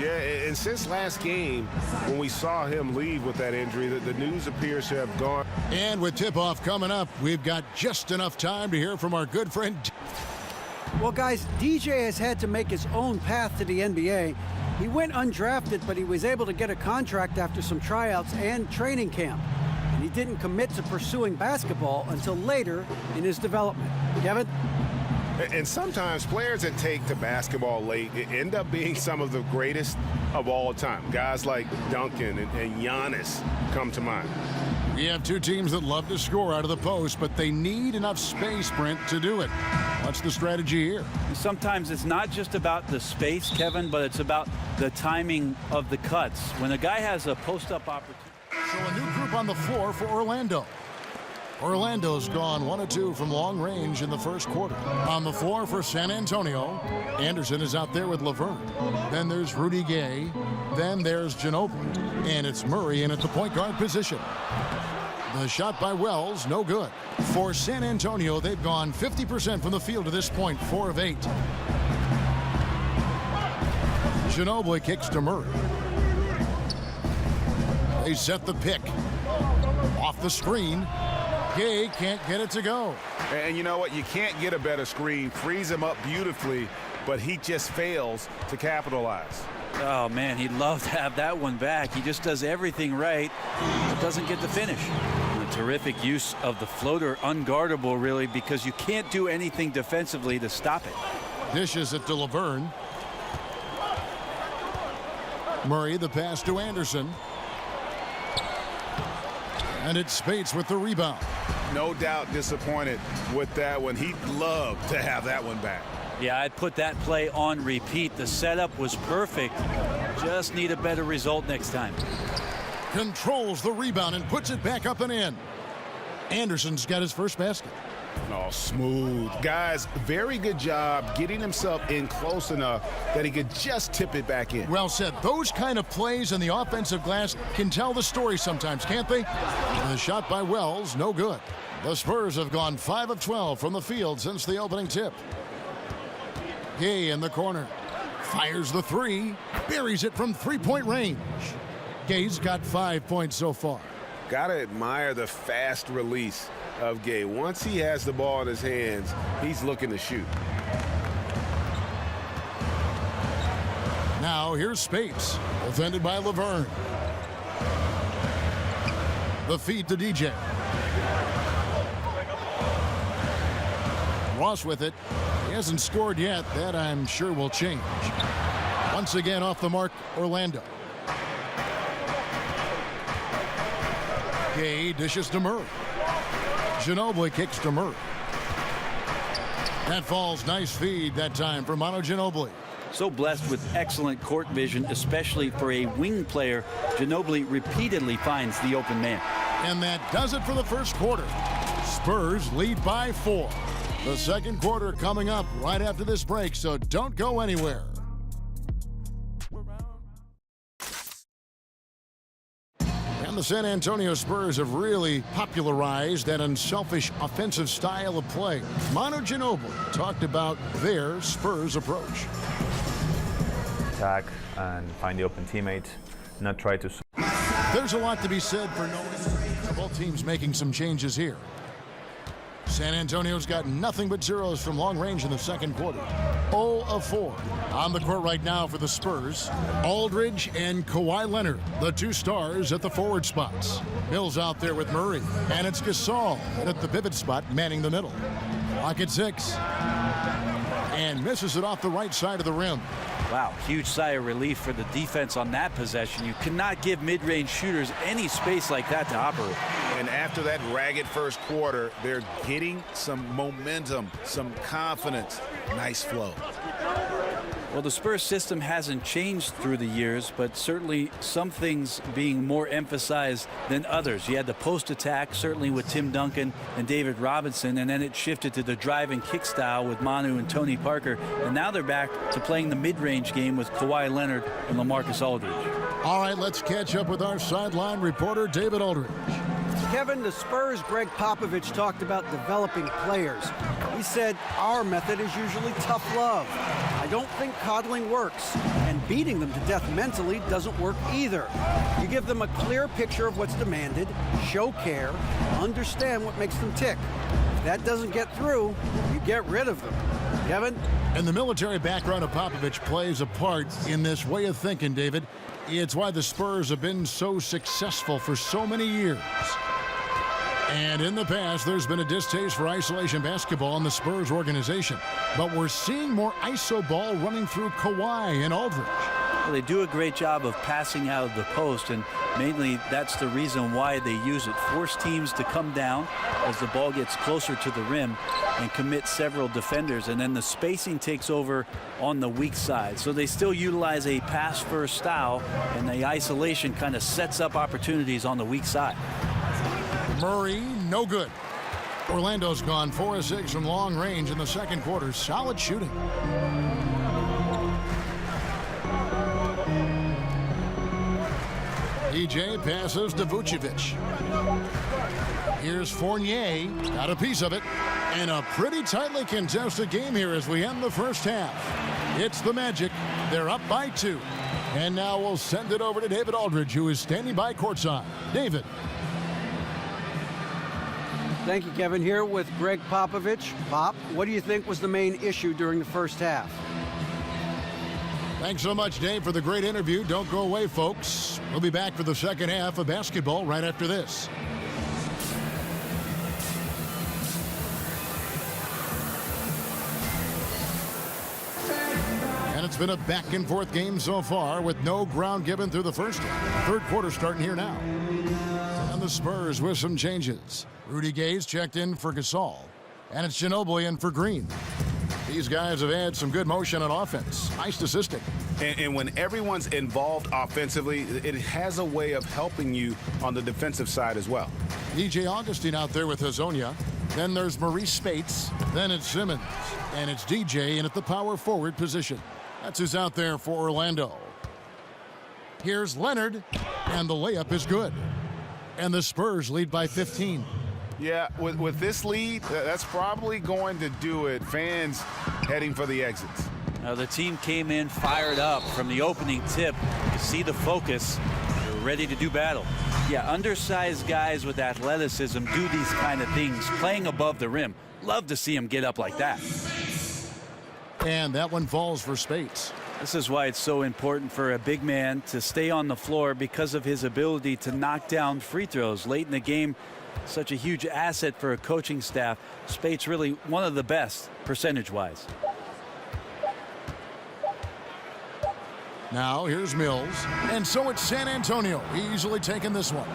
Yeah, and since last game, when we saw him leave with that injury, the news appears to have gone. And with tip-off coming up, we've got just enough time to hear from our good friend. Well, guys, DJ has had to make his own path to the NBA. He went undrafted, but he was able to get a contract after some tryouts and training camp. And he didn't commit to pursuing basketball until later in his development. Kevin? And sometimes players that take to basketball late end up being some of the greatest of all time. Guys like Duncan and Giannis come to mind. We have two teams that love to score out of the post, but they need enough space, Brent, to do it. What's the strategy here? Sometimes it's not just about the space, Kevin, but it's about the timing of the cuts. When a guy has a post-up opportunity. So a new group on the floor for Orlando. Orlando's gone 1 of 2 from long range in the first quarter. On the floor for San Antonio, Anderson is out there with Laverne. Then there's Rudy Gay. Then there's Ginobili. And it's Murray in at the point guard position. The shot by Wells, no good. For San Antonio, they've gone 50% from the field to this point, 4 of 8. Ginobili kicks to Murray. They set the pick. Off the screen. Gay can't get it to go. And you know what? You can't get a better screen. Frees him up beautifully, but he just fails to capitalize. Oh, man, he'd love to have that one back. He just does everything right, but doesn't get the finish. And a terrific use of the floater, unguardable, really, because you can't do anything defensively to stop it. Dishes it to Laverne. Murray, the pass to Anderson. And it's Spates with the rebound. No doubt disappointed with that one. He'd love to have that one back. Yeah, I'd put that play on repeat. The setup was perfect. Just need a better result next time. Controls the rebound and puts it back up and in. Anderson's got his first basket. Oh, smooth. Guys, very good job getting himself in close enough that he could just tip it back in. Well said. Those kind of plays in the offensive glass can tell the story sometimes, can't they? The shot by Wells, no good. The Spurs have gone 5 of 12 from the field since the opening tip. Gay in the corner. Fires the three. Buries it from three-point range. Gay's got 5 points so far. Gotta admire the fast release of Gay. Once he has the ball in his hands, he's looking to shoot. Now here's Spates, defended by Laverne. The feed to DJ. Ross with it. He hasn't scored yet. That I'm sure will change. Once again off the mark, Orlando. Gay dishes to Murray. Ginobili kicks to Murray. That falls. Nice feed that time for Manu Ginobili. So blessed with excellent court vision, especially for a wing player. Ginobili repeatedly finds the open man. And that does it for the first quarter. Spurs lead by 4. The second quarter coming up right after this break, so don't go anywhere. And the San Antonio Spurs have really popularized that unselfish offensive style of play. Manu Ginobili talked about their Spurs approach. Attack and find the open teammate, not try to. There's a lot to be said for knowing both teams making some changes here. San Antonio's got nothing but zeros from long range in the second quarter. 0 of 4. On the court right now for the Spurs, Aldridge and Kawhi Leonard, the two stars at the forward spots. Mills out there with Murray, and it's Gasol at the pivot spot manning the middle. Clock at 6. And misses it off the right side of the rim. Wow, huge sigh of relief for the defense on that possession. You cannot give mid-range shooters any space like that to operate. And after that ragged first quarter, they're getting some momentum, some confidence. Nice flow. Well, the Spurs system hasn't changed through the years, but certainly some things being more emphasized than others. You had the post attack, certainly with Tim Duncan and David Robinson, and then it shifted to the drive and kick style with Manu and Tony Parker. And now they're back to playing the mid-range game with Kawhi Leonard and LaMarcus Aldridge. All right, let's catch up with our sideline reporter, David Aldridge. Kevin, the Spurs' Greg Popovich talked about developing players. He said, our method is usually tough love. I don't think coddling works. And beating them to death mentally doesn't work either. You give them a clear picture of what's demanded, show care, understand what makes them tick. If that doesn't get through, you get rid of them. Kevin? And the military background of Popovich plays a part in this way of thinking, David. It's why the Spurs have been so successful for so many years. And in the past, there's been a distaste for isolation basketball in the Spurs organization. But we're seeing more iso ball running through Kawhi and Aldridge. Well, they do a great job of passing out of the post, and mainly that's the reason why they use it. Force teams to come down as the ball gets closer to the rim and commit several defenders, and then the spacing takes over on the weak side. So they still utilize a pass-first style, and the isolation kind of sets up opportunities on the weak side. Murray, no good. Orlando's gone 4 of 6 from long range in the second quarter. Solid shooting. DJ passes to Vucevic. Here's Fournier, got a piece of it. And a pretty tightly contested game here as we end the first half. It's the Magic. They're up by 2. And now we'll send it over to David Aldridge, who is standing by courtside. David. Thank you, Kevin. Here with Greg Popovich. Pop, what do you think was the main issue during the first half? Thanks so much, Dave, for the great interview. Don't go away, folks. We'll be back for the second half of basketball right after this. And it's been a back-and-forth game so far with no ground given through the first half. Third quarter starting here now. And the Spurs with some changes. Rudy Gay's checked in for Gasol. And it's Ginobili in for Green. These guys have had some good motion on offense. Nice assisting. And when everyone's involved offensively, it has a way of helping you on the defensive side as well. DJ Augustine out there with Hazonia. Then there's Maurice Spates. Then it's Simmons. And it's DJ in at the power forward position. That's who's out there for Orlando. Here's Leonard. And the layup is good. And the Spurs lead by 15. Yeah, with this lead, that's probably going to do it. Fans heading for the exits. Now the team came in fired up from the opening tip. You see the focus. They're ready to do battle. Yeah, undersized guys with athleticism do these kind of things, playing above the rim. Love to see them get up like that. And that one falls for Spates. This is why it's so important for a big man to stay on the floor because of his ability to knock down free throws late in the game. Such a huge asset for a coaching staff. Spates really one of the best percentage-wise. Now here's Mills. And so it's San Antonio easily taking this one.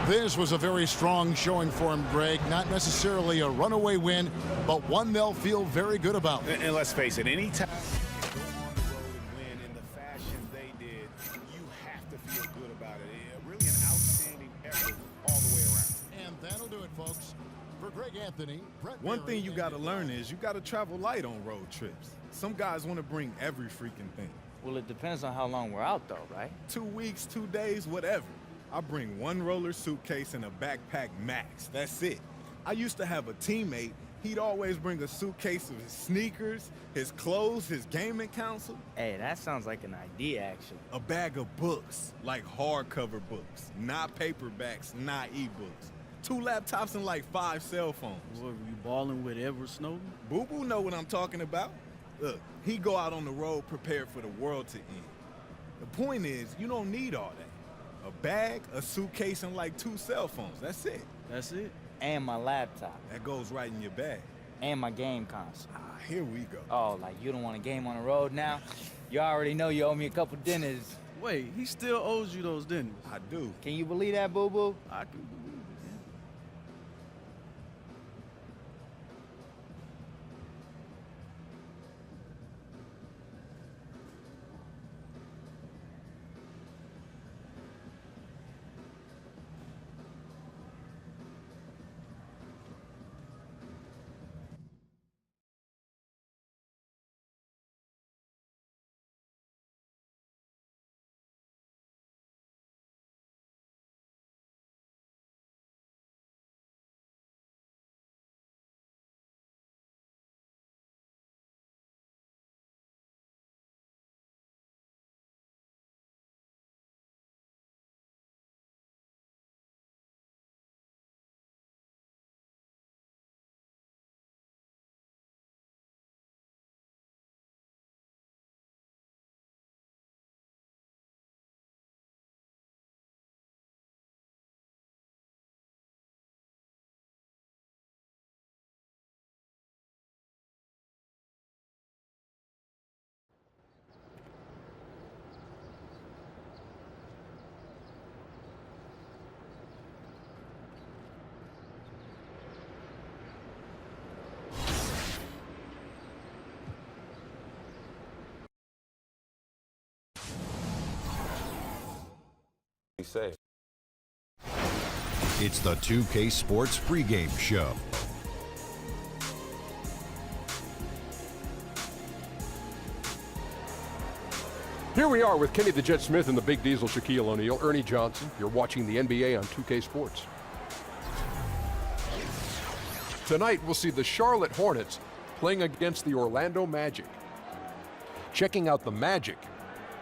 This was a very strong showing for him, Greg. Not necessarily a runaway win, but one they'll feel very good about. And let's face it, any time you go on the road and win in the fashion they did, you have to feel good about it. Really an outstanding effort all the way around. And that'll do it, folks. For Greg Anthony, One thing you got to learn is you got to travel light on road trips. Some guys want to bring every freaking thing. Well, it depends on how long we're out, though, right? 2 weeks, 2 days, whatever. I bring one roller suitcase and a backpack max. That's it. I used to have a teammate. He'd always bring a suitcase of his sneakers, his clothes, his gaming console. Hey, that sounds like an idea, actually. A bag of books, like hardcover books, not paperbacks, not ebooks. 2 laptops and like 5 cell phones. What, were you balling with Edward Snowden? Boo Boo know what I'm talking about. Look, he go out on the road prepared for the world to end. The point is, you don't need all that. A bag, a suitcase, and like 2 cell phones. That's it. That's it? And my laptop. That goes right in your bag. And my game console. Here we go. Oh, like you don't want a game on the road now? You already know you owe me a couple dinners. Wait, he still owes you those dinners. I do. Can you believe that, boo-boo? I can say. It's the 2K Sports pregame show. Here we are with Kenny the Jet Smith and the Big Diesel, Shaquille O'Neal, Ernie Johnson. You're watching the NBA on 2K Sports. Tonight, we'll see the Charlotte Hornets playing against the Orlando Magic. Checking out the Magic,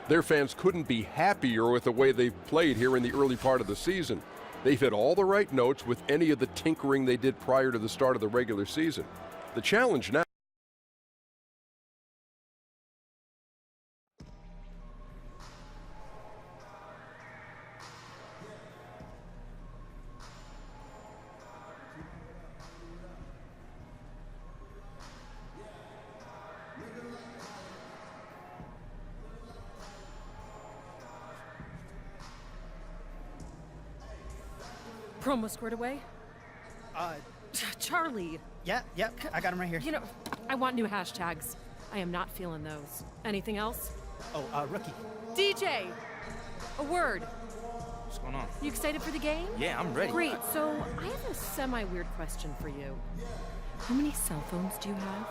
their fans couldn't be happier with the way they've played here in the early part of the season. They've hit all the right notes with any of the tinkering they did prior to the start of the regular season. The challenge now. Promo squared away? Charlie. Yeah, I got him right here. You know, I want new hashtags. I am not feeling those. Anything else? Oh, rookie. DJ! A word. What's going on? You excited for the game? Yeah, I'm ready. Great, so I have a semi-weird question for you. How many cell phones do you have?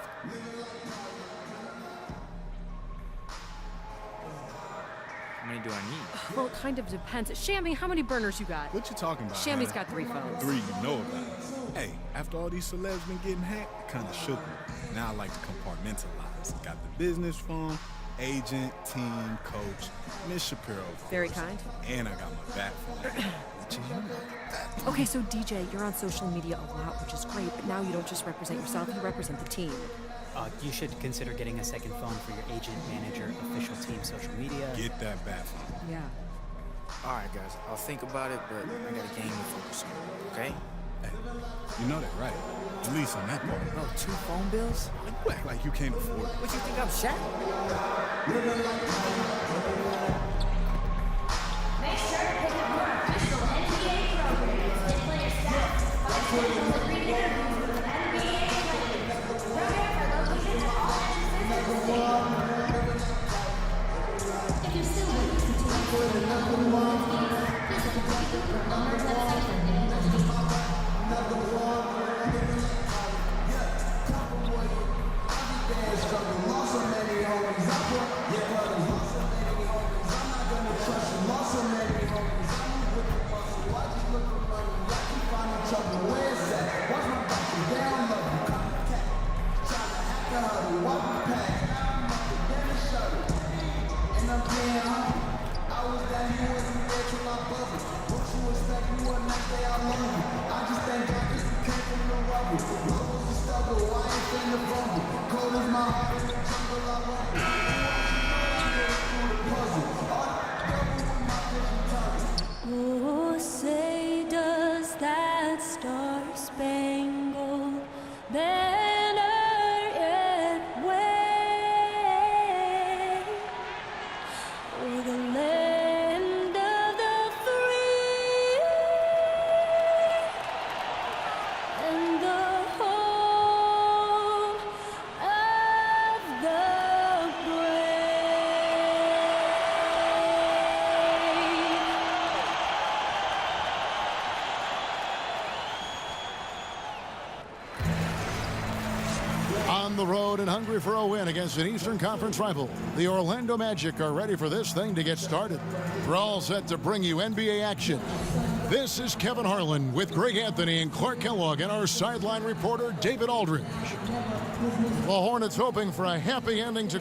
How many do I need? Well, it kind of depends. Shammy, how many burners you got? What you talking about? Shammy's man? got 3 phones. 3 you know about. Hey, after all these celebs been getting hacked, it kind of shook me. Now I like to compartmentalize. Got the business phone, agent, team, coach, Miss Shapiro. Very kind. And I got my back phone. What you know about that? Okay, so DJ, you're on social media a lot, which is great, but now you don't just represent yourself, you represent the team. You should consider getting a second phone for your agent, manager, official team, social media. Get that back phone. Yeah. All right, guys. I'll think about it, but I got a game to focus on, okay? Hey, you know that, right? At least on that part. Oh, 2 phone bills? You act like you can't afford it. What, you think I'm Shaq? Make sure to pick up your official NBA programs and player stats by clicking the free interviews with NBA players. Programs are located at all entrances to the stadium. If you're still looking to take for the number one fees, visit the owner's website for new listings. Oh, say does that star-spangled banner yet wave o'er the land of the free and the home of the On the road and hungry for a win against an Eastern Conference rival, the Orlando Magic are ready for this thing to get started. We're all set to bring you NBA action. This is Kevin Harlan with Greg Anthony and Clark Kellogg and our sideline reporter David Aldridge. The Hornets hoping for a happy ending to